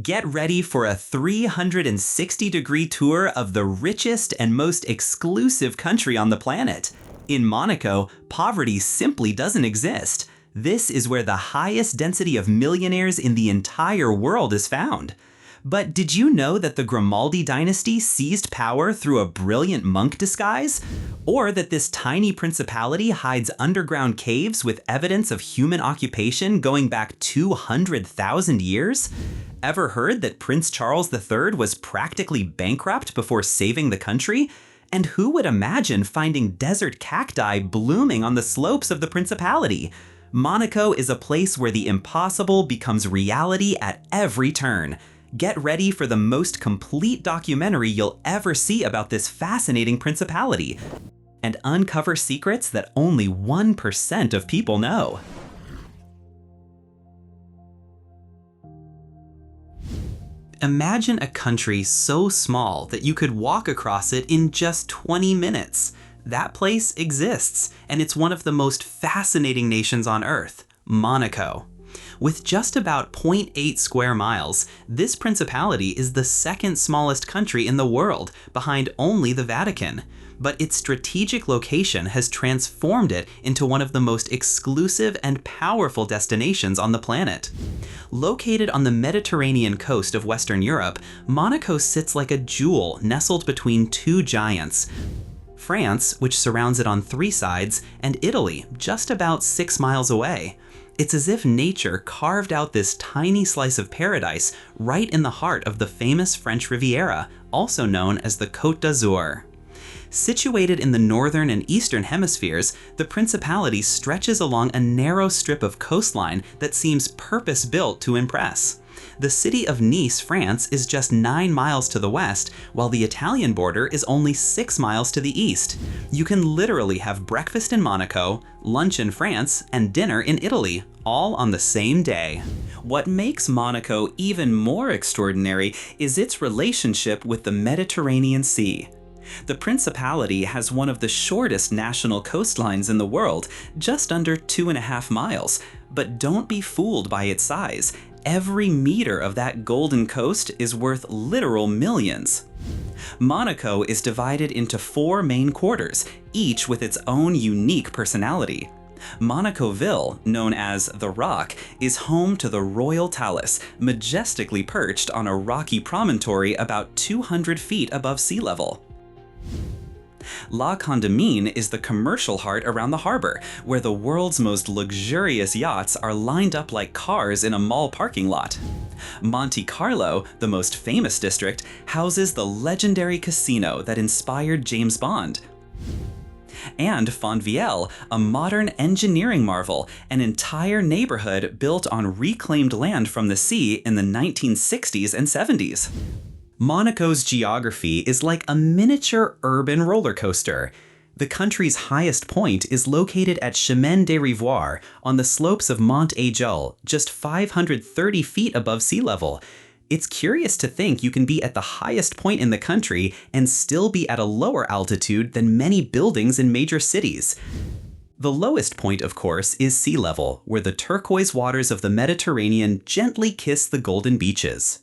Get ready for a 360-degree tour of the richest and most exclusive country on the planet. In Monaco, poverty simply doesn't exist. This is where the highest density of millionaires in the entire world is found. But did you know that the Grimaldi dynasty seized power through a brilliant monk disguise? Or that this tiny principality hides underground caves with evidence of human occupation going back 200,000 years? Ever heard that Prince Charles III was practically bankrupt before saving the country? And who would imagine finding desert cacti blooming on the slopes of the principality? Monaco is a place where the impossible becomes reality at every turn. Get ready for the most complete documentary you'll ever see about this fascinating principality, and uncover secrets that only 1% of people know. Imagine a country so small that you could walk across it in just 20 minutes. That place exists, and it's one of the most fascinating nations on Earth, Monaco. With just about 0.8 square miles, this principality is the second smallest country in the world, behind only the Vatican. But its strategic location has transformed it into one of the most exclusive and powerful destinations on the planet. Located on the Mediterranean coast of Western Europe, Monaco sits like a jewel nestled between two giants. France, which surrounds it on 3 sides, and Italy, just about 6 miles away. It's as if nature carved out this tiny slice of paradise right in the heart of the famous French Riviera, also known as the Côte d'Azur. Situated in the northern and eastern hemispheres, the principality stretches along a narrow strip of coastline that seems purpose-built to impress. The city of Nice, France, is just 9 miles to the west, while the Italian border is only 6 miles to the east. You can literally have breakfast in Monaco, lunch in France, and dinner in Italy, all on the same day. What makes Monaco even more extraordinary is its relationship with the Mediterranean Sea. The principality has one of the shortest national coastlines in the world, just under 2.5 miles, but don't be fooled by its size. Every meter of that golden coast is worth literal millions. Monaco is divided into 4 main quarters, each with its own unique personality. Monacoville, known as The Rock, is home to the Royal Talus, majestically perched on a rocky promontory about 200 feet above sea level. La Condamine is the commercial heart around the harbor, where the world's most luxurious yachts are lined up like cars in a mall parking lot. Monte Carlo, the most famous district, houses the legendary casino that inspired James Bond. And Fontvieille, a modern engineering marvel, an entire neighborhood built on reclaimed land from the sea in the 1960s and 70s. Monaco's geography is like a miniature urban roller coaster. The country's highest point is located at Chemin des Rivoirs on the slopes of Mont Aigul, just 530 feet above sea level. It's curious to think you can be at the highest point in the country and still be at a lower altitude than many buildings in major cities. The lowest point, of course, is sea level, where the turquoise waters of the Mediterranean gently kiss the golden beaches.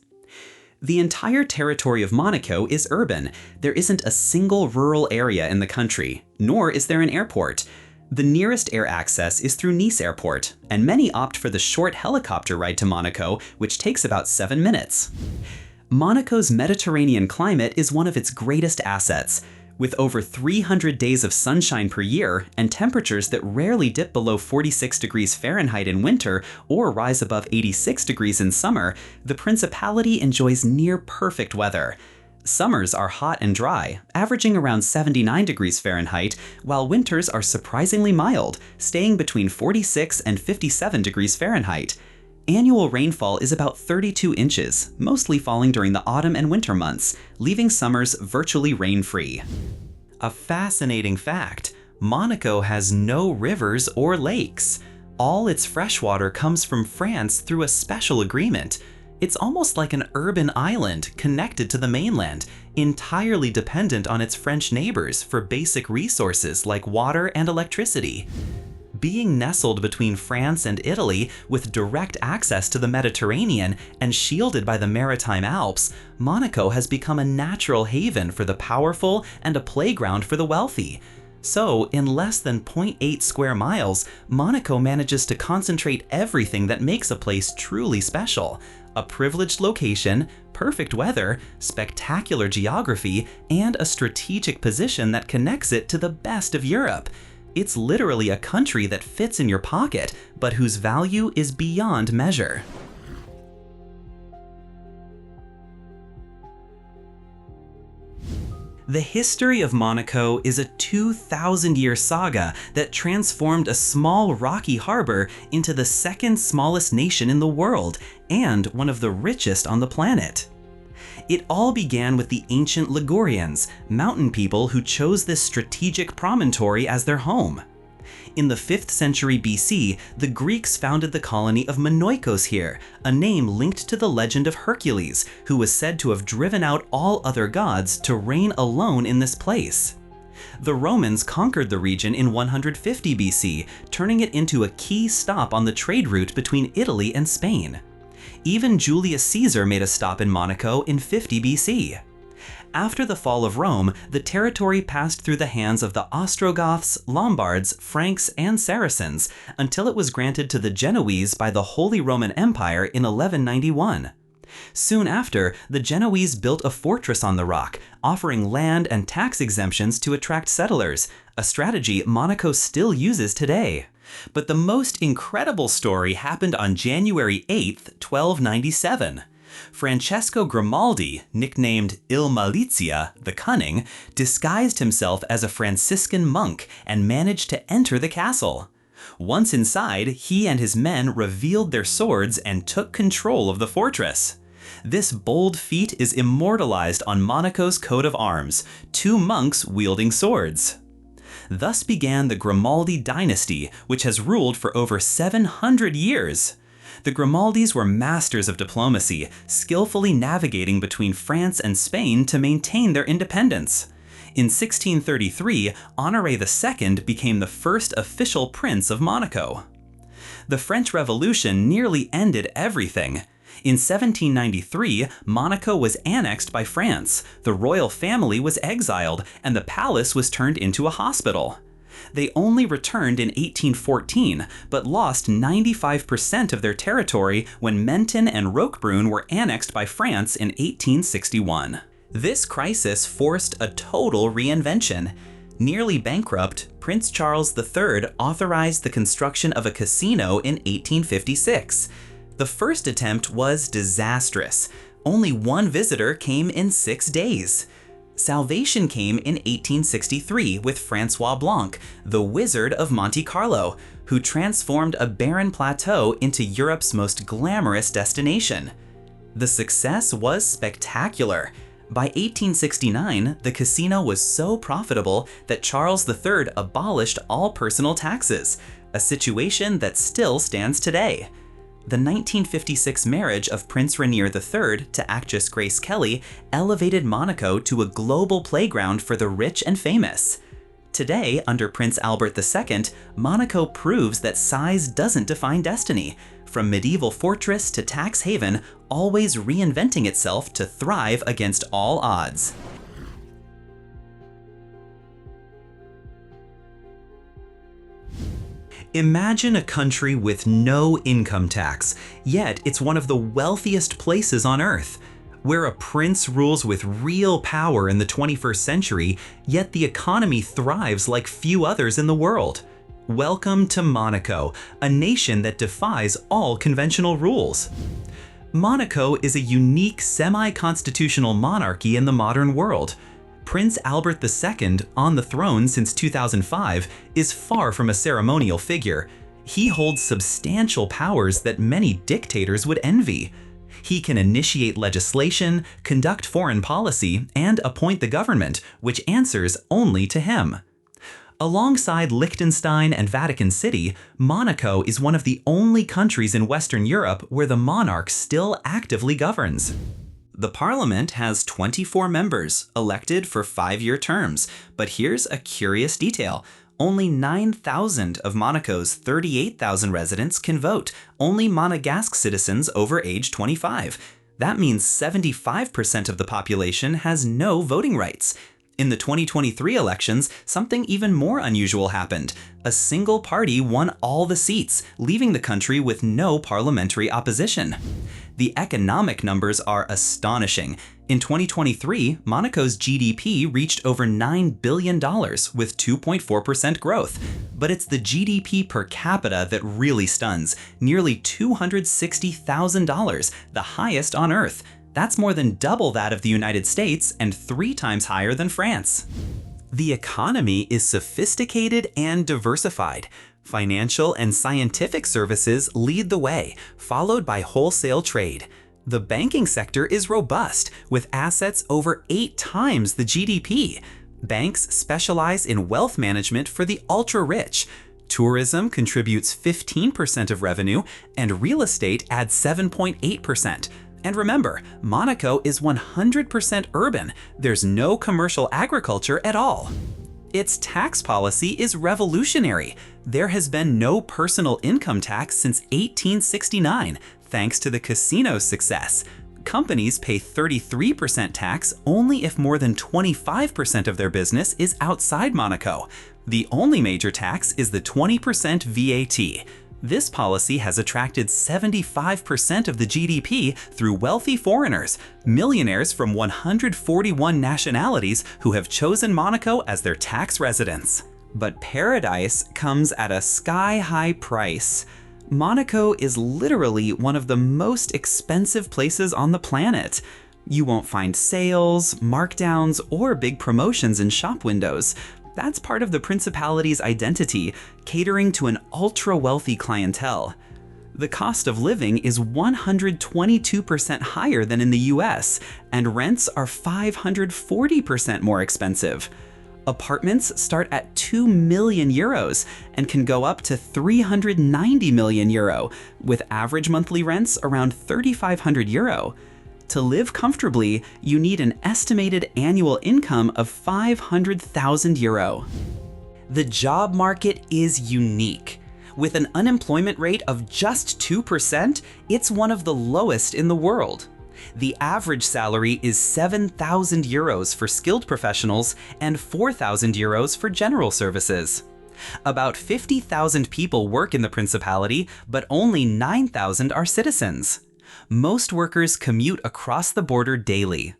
The entire territory of Monaco is urban. There isn't a single rural area in the country, nor is there an airport. The nearest air access is through Nice Airport, and many opt for the short helicopter ride to Monaco, which takes about 7 minutes. Monaco's Mediterranean climate is one of its greatest assets. With over 300 days of sunshine per year and temperatures that rarely dip below 46 degrees Fahrenheit in winter or rise above 86 degrees in summer, the principality enjoys near-perfect weather. Summers are hot and dry, averaging around 79 degrees Fahrenheit, while winters are surprisingly mild, staying between 46 and 57 degrees Fahrenheit. Annual rainfall is about 32 inches, mostly falling during the autumn and winter months, leaving summers virtually rain-free. A fascinating fact, Monaco has no rivers or lakes. All its freshwater comes from France through a special agreement. It's almost like an urban island connected to the mainland, entirely dependent on its French neighbors for basic resources like water and electricity. Being nestled between France and Italy with direct access to the Mediterranean and shielded by the maritime Alps, Monaco has become a natural haven for the powerful and a playground for the wealthy. So, in less than 0.8 square miles, Monaco manages to concentrate everything that makes a place truly special. A privileged location, perfect weather, spectacular geography, and a strategic position that connects it to the best of Europe. It's literally a country that fits in your pocket, but whose value is beyond measure. The history of Monaco is a 2,000-year saga that transformed a small rocky harbor into the second smallest nation in the world and one of the richest on the planet. It all began with the ancient Ligurians, mountain people who chose this strategic promontory as their home. In the 5th century BC, the Greeks founded the colony of Monaco here, a name linked to the legend of Hercules, who was said to have driven out all other gods to reign alone in this place. The Romans conquered the region in 150 BC, turning it into a key stop on the trade route between Italy and Spain. Even Julius Caesar made a stop in Monaco in 50 BC. After the fall of Rome, the territory passed through the hands of the Ostrogoths, Lombards, Franks, and Saracens until it was granted to the Genoese by the Holy Roman Empire in 1191. Soon after, the Genoese built a fortress on the rock, offering land and tax exemptions to attract settlers, a strategy Monaco still uses today. But the most incredible story happened on January 8th, 1297. Francesco Grimaldi, nicknamed Il Malizia, the Cunning, disguised himself as a Franciscan monk and managed to enter the castle. Once inside, he and his men revealed their swords and took control of the fortress. This bold feat is immortalized on Monaco's coat of arms, 2 monks wielding swords. Thus began the Grimaldi Dynasty, which has ruled for over 700 years. The Grimaldis were masters of diplomacy, skillfully navigating between France and Spain to maintain their independence. In 1633, Honoré II became the first official prince of Monaco. The French Revolution nearly ended everything. In 1793, Monaco was annexed by France, the royal family was exiled, and the palace was turned into a hospital. They only returned in 1814, but lost 95% of their territory when Menton and Roquebrune were annexed by France in 1861. This crisis forced a total reinvention. Nearly bankrupt, Prince Charles III authorized the construction of a casino in 1856. The first attempt was disastrous. Only 1 visitor came in 6 days. Salvation came in 1863 with Francois Blanc, the Wizard of Monte Carlo, who transformed a barren plateau into Europe's most glamorous destination. The success was spectacular. By 1869, the casino was so profitable that Charles III abolished all personal taxes, a situation that still stands today. The 1956 marriage of Prince Rainier III to actress Grace Kelly elevated Monaco to a global playground for the rich and famous. Today, under Prince Albert II, Monaco proves that size doesn't define destiny. From medieval fortress to tax haven, always reinventing itself to thrive against all odds. Imagine a country with no income tax, yet it's one of the wealthiest places on Earth. Where a prince rules with real power in the 21st century, yet the economy thrives like few others in the world. Welcome to Monaco, a nation that defies all conventional rules. Monaco is a unique semi-constitutional monarchy in the modern world. Prince Albert II, on the throne since 2005, is far from a ceremonial figure. He holds substantial powers that many dictators would envy. He can initiate legislation, conduct foreign policy, and appoint the government, which answers only to him. Alongside Liechtenstein and Vatican City, Monaco is one of the only countries in Western Europe where the monarch still actively governs. The parliament has 24 members, elected for 5-year terms, but here's a curious detail. Only 9,000 of Monaco's 38,000 residents can vote, only Monegasque citizens over age 25. That means 75% of the population has no voting rights. In the 2023 elections, something even more unusual happened. A single party won all the seats, leaving the country with no parliamentary opposition. The economic numbers are astonishing. In 2023, Monaco's GDP reached over $9 billion with 2.4% growth. But it's the GDP per capita that really stuns, nearly $260,000, the highest on Earth. That's more than double that of the United States and 3 times higher than France. The economy is sophisticated and diversified. Financial and scientific services lead the way, followed by wholesale trade. The banking sector is robust, with assets over 8 times the GDP. Banks specialize in wealth management for the ultra-rich. Tourism contributes 15% of revenue, and real estate adds 7.8%. And remember, Monaco is 100% urban. There's no commercial agriculture at all. Its tax policy is revolutionary. There has been no personal income tax since 1869, thanks to the casino's success. Companies pay 33% tax only if more than 25% of their business is outside Monaco. The only major tax is the 20% VAT. This policy has attracted 75% of the GDP through wealthy foreigners, millionaires from 141 nationalities who have chosen Monaco as their tax residence. But paradise comes at a sky-high price. Monaco is literally one of the most expensive places on the planet. You won't find sales, markdowns, or big promotions in shop windows. That's part of the principality's identity, catering to an ultra-wealthy clientele. The cost of living is 122% higher than in the US, and rents are 540% more expensive. Apartments start at 2 million euros and can go up to 390 million euro, with average monthly rents around 3,500 euro. To live comfortably, you need an estimated annual income of 500,000 euro. The job market is unique. With an unemployment rate of just 2%, it's one of the lowest in the world. The average salary is 7,000 euros for skilled professionals and 4,000 euros for general services. About 50,000 people work in the Principality, but only 9,000 are citizens. Most workers commute across the border daily.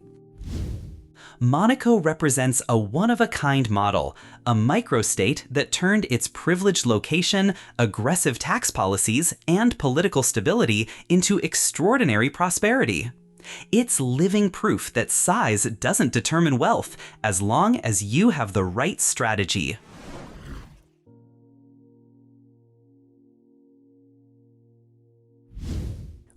Monaco represents a one-of-a-kind model, a microstate that turned its privileged location, aggressive tax policies, and political stability into extraordinary prosperity. It's living proof that size doesn't determine wealth, as long as you have the right strategy.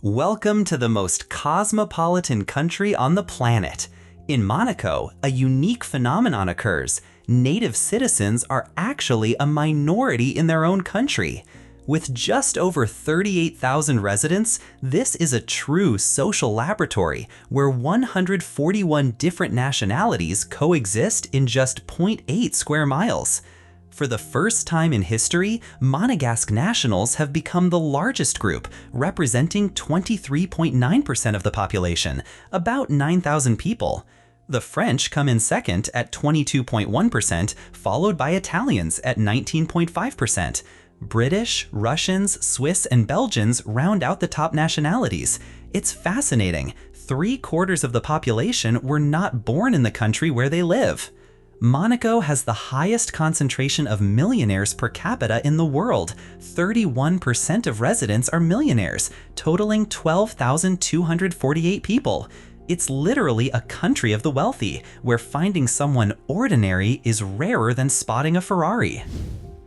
Welcome to the most cosmopolitan country on the planet. In Monaco, a unique phenomenon occurs. Native citizens are actually a minority in their own country. With just over 38,000 residents, this is a true social laboratory where 141 different nationalities coexist in just 0.8 square miles. For the first time in history, Monegasque nationals have become the largest group, representing 23.9% of the population, about 9,000 people. The French come in second at 22.1%, followed by Italians at 19.5%. British, Russians, Swiss, and Belgians round out the top nationalities. It's fascinating. 3/4 of the population were not born in the country where they live. Monaco has the highest concentration of millionaires per capita in the world. 31% of residents are millionaires, totaling 12,248 people. It's literally a country of the wealthy, where finding someone ordinary is rarer than spotting a Ferrari.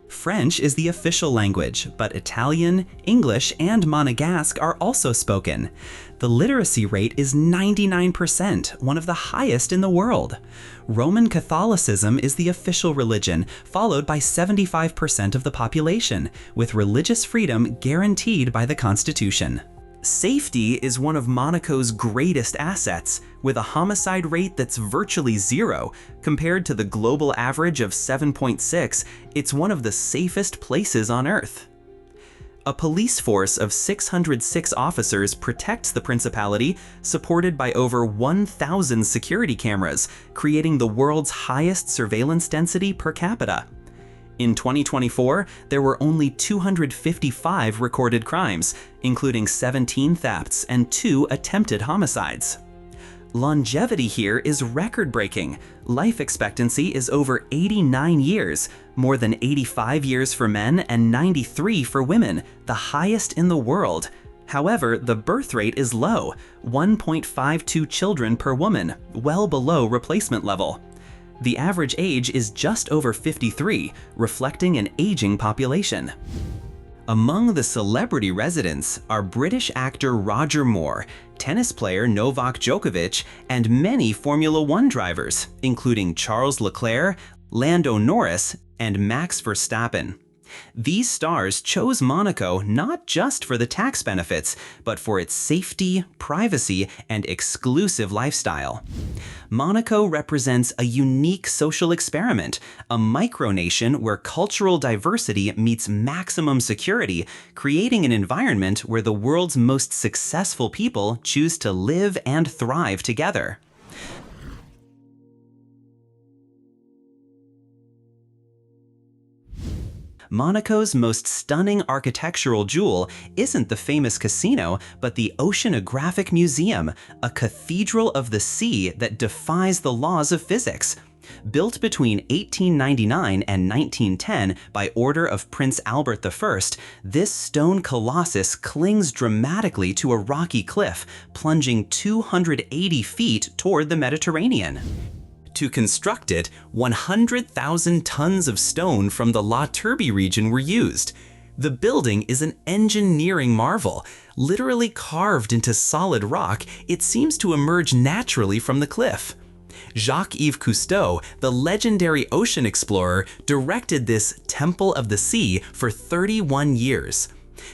French is the official language, but Italian, English, and Monegasque are also spoken. The literacy rate is 99%, one of the highest in the world. Roman Catholicism is the official religion, followed by 75% of the population, with religious freedom guaranteed by the Constitution. Safety is one of Monaco's greatest assets, with a homicide rate that's virtually zero. Compared to the global average of 7.6, it's one of the safest places on Earth. A police force of 606 officers protects the principality, supported by over 1,000 security cameras, creating the world's highest surveillance density per capita. In 2024, there were only 255 recorded crimes, including 17 thefts and 2 attempted homicides. Longevity here is record-breaking. Life expectancy is over 89 years, more than 85 years for men and 93 for women, the highest in the world. However, the birth rate is low, 1.52 children per woman, well below replacement level. The average age is just over 53, reflecting an aging population. Among the celebrity residents are British actor Roger Moore, tennis player Novak Djokovic, and many Formula One drivers, including Charles Leclerc, Lando Norris, and Max Verstappen. These stars chose Monaco not just for the tax benefits, but for its safety, privacy, and exclusive lifestyle. Monaco represents a unique social experiment, a micronation where cultural diversity meets maximum security, creating an environment where the world's most successful people choose to live and thrive together. Monaco's most stunning architectural jewel isn't the famous casino, but the Oceanographic Museum, a cathedral of the sea that defies the laws of physics. Built between 1899 and 1910 by order of Prince Albert I, this stone colossus clings dramatically to a rocky cliff, plunging 280 feet toward the Mediterranean. To construct it, 100,000 tons of stone from the La Turbie region were used. The building is an engineering marvel. Literally carved into solid rock, it seems to emerge naturally from the cliff. Jacques-Yves Cousteau, the legendary ocean explorer, directed this Temple of the Sea for 31 years.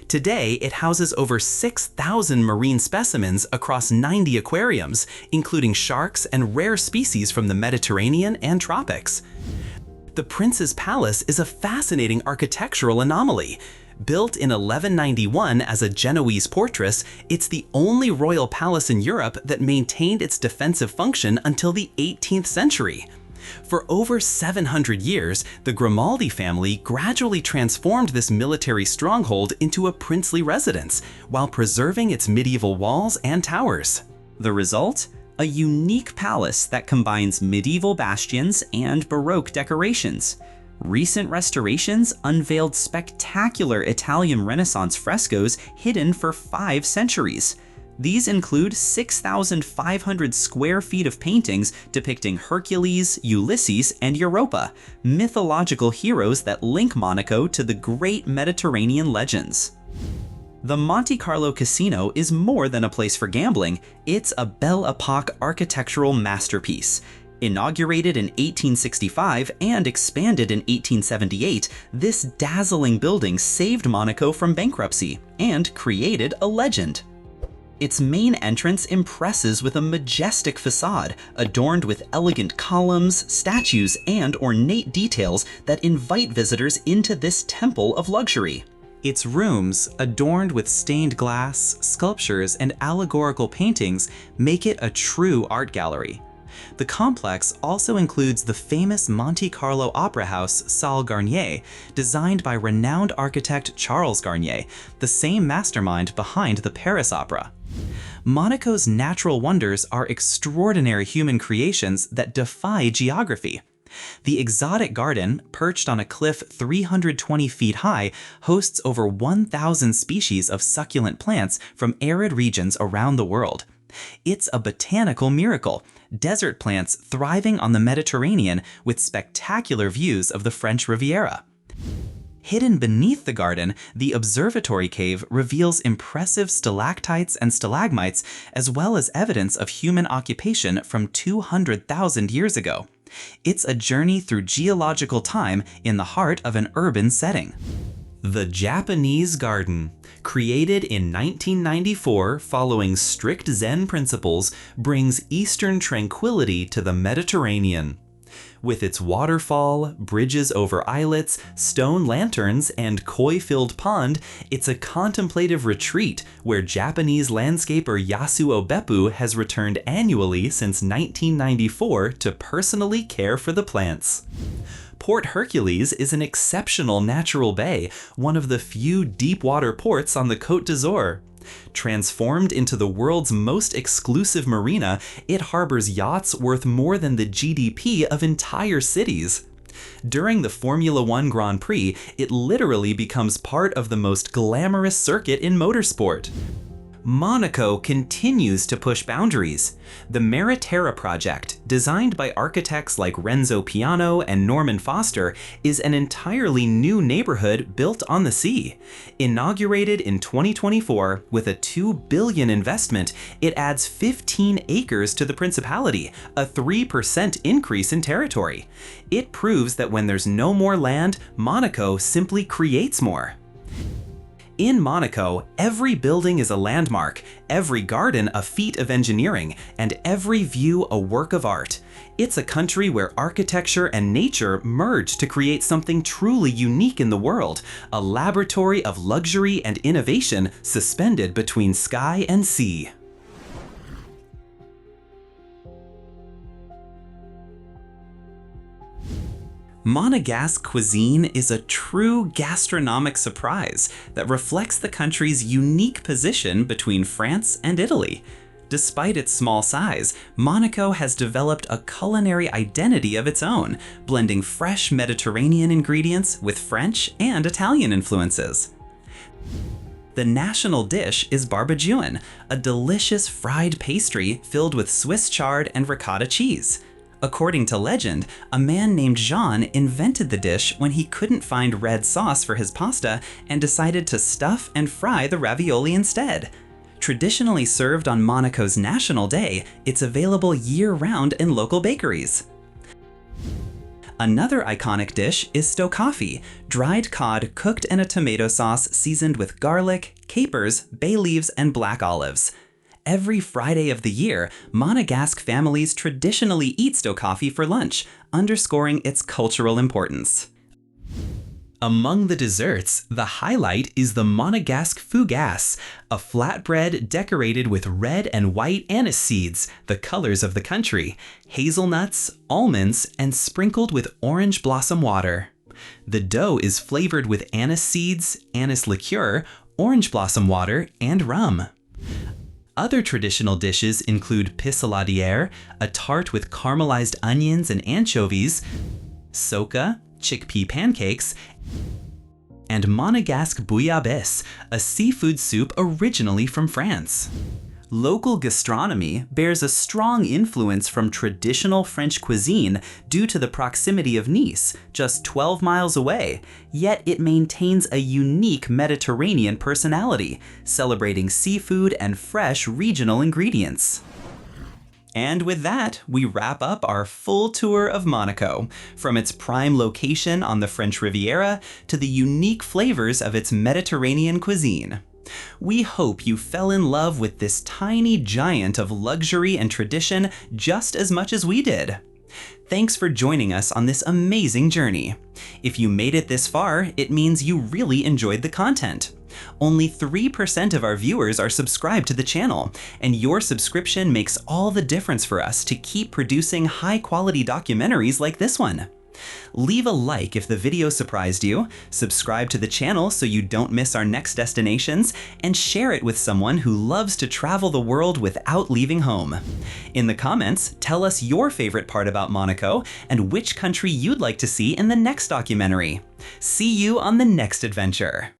Today, it houses over 6,000 marine specimens across 90 aquariums, including sharks and rare species from the Mediterranean and tropics. The Prince's Palace is a fascinating architectural anomaly. Built in 1191 as a Genoese fortress, it's the only royal palace in Europe that maintained its defensive function until the 18th century. For over 700 years, the Grimaldi family gradually transformed this military stronghold into a princely residence, while preserving its medieval walls and towers. The result? A unique palace that combines medieval bastions and Baroque decorations. Recent restorations unveiled spectacular Italian Renaissance frescoes hidden for 5 centuries. These include 6,500 square feet of paintings depicting Hercules, Ulysses, and Europa, mythological heroes that link Monaco to the great Mediterranean legends. The Monte Carlo Casino is more than a place for gambling, it's a Belle Epoque architectural masterpiece. Inaugurated in 1865 and expanded in 1878, this dazzling building saved Monaco from bankruptcy and created a legend. Its main entrance impresses with a majestic facade, adorned with elegant columns, statues, and ornate details that invite visitors into this temple of luxury. Its rooms, adorned with stained glass, sculptures, and allegorical paintings, make it a true art gallery. The complex also includes the famous Monte Carlo opera house Salle Garnier, designed by renowned architect Charles Garnier, the same mastermind behind the Paris Opera. Monaco's natural wonders are extraordinary human creations that defy geography. The exotic garden, perched on a cliff 320 feet high, hosts over 1,000 species of succulent plants from arid regions around the world. It's a botanical miracle, desert plants thriving on the Mediterranean with spectacular views of the French Riviera. Hidden beneath the garden, the observatory cave reveals impressive stalactites and stalagmites, as well as evidence of human occupation from 200,000 years ago. It's a journey through geological time in the heart of an urban setting. The Japanese Garden. Created in 1994 following strict Zen principles, brings Eastern tranquility to the Mediterranean. With its waterfall, bridges over islets, stone lanterns, and koi-filled pond, it's a contemplative retreat where Japanese landscaper Yasuo Beppu has returned annually since 1994 to personally care for the plants. Port Hercules is an exceptional natural bay, one of the few deep-water ports on the Côte d'Azur. Transformed into the world's most exclusive marina, it harbors yachts worth more than the GDP of entire cities. During the Formula One Grand Prix, it literally becomes part of the most glamorous circuit in motorsport. Monaco continues to push boundaries. The Mariterra project, designed by architects like Renzo Piano and Norman Foster, is an entirely new neighborhood built on the sea. Inaugurated in 2024 with a $2 billion investment, it adds 15 acres to the principality, a 3% increase in territory. It proves that when there's no more land, Monaco simply creates more. In Monaco, every building is a landmark, every garden a feat of engineering, and every view a work of art. It's a country where architecture and nature merge to create something truly unique in the world, a laboratory of luxury and innovation suspended between sky and sea. Monegasque cuisine is a true gastronomic surprise that reflects the country's unique position between France and Italy. Despite its small size, Monaco has developed a culinary identity of its own, blending fresh Mediterranean ingredients with French and Italian influences. The national dish is barbecuing, a delicious fried pastry filled with Swiss chard and ricotta cheese. According to legend, a man named Jean invented the dish when he couldn't find red sauce for his pasta and decided to stuff and fry the ravioli instead. Traditionally served on Monaco's National Day, it's available year-round in local bakeries. Another iconic dish is stokofi, dried cod cooked in a tomato sauce seasoned with garlic, capers, bay leaves, and black olives. Every Friday of the year, Monegasque families traditionally eat stokofi for lunch, underscoring its cultural importance. Among the desserts, the highlight is the Monegasque fougasse, a flatbread decorated with red and white anise seeds, the colors of the country, hazelnuts, almonds, and sprinkled with orange blossom water. The dough is flavored with anise seeds, anise liqueur, orange blossom water, and rum. Other traditional dishes include pissaladière, a tart with caramelized onions and anchovies, soca, chickpea pancakes, and Monegasque bouillabaisse, a seafood soup originally from France. Local gastronomy bears a strong influence from traditional French cuisine due to the proximity of Nice, just 12 miles away, yet it maintains a unique Mediterranean personality, celebrating seafood and fresh regional ingredients. And with that, we wrap up our full tour of Monaco, from its prime location on the French Riviera to the unique flavors of its Mediterranean cuisine. We hope you fell in love with this tiny giant of luxury and tradition just as much as we did. Thanks for joining us on this amazing journey. If you made it this far, it means you really enjoyed the content. Only 3% of our viewers are subscribed to the channel, and your subscription makes all the difference for us to keep producing high-quality documentaries like this one. Leave a like if the video surprised you, subscribe to the channel so you don't miss our next destinations, and share it with someone who loves to travel the world without leaving home. In the comments, tell us your favorite part about Monaco and which country you'd like to see in the next documentary. See you on the next adventure.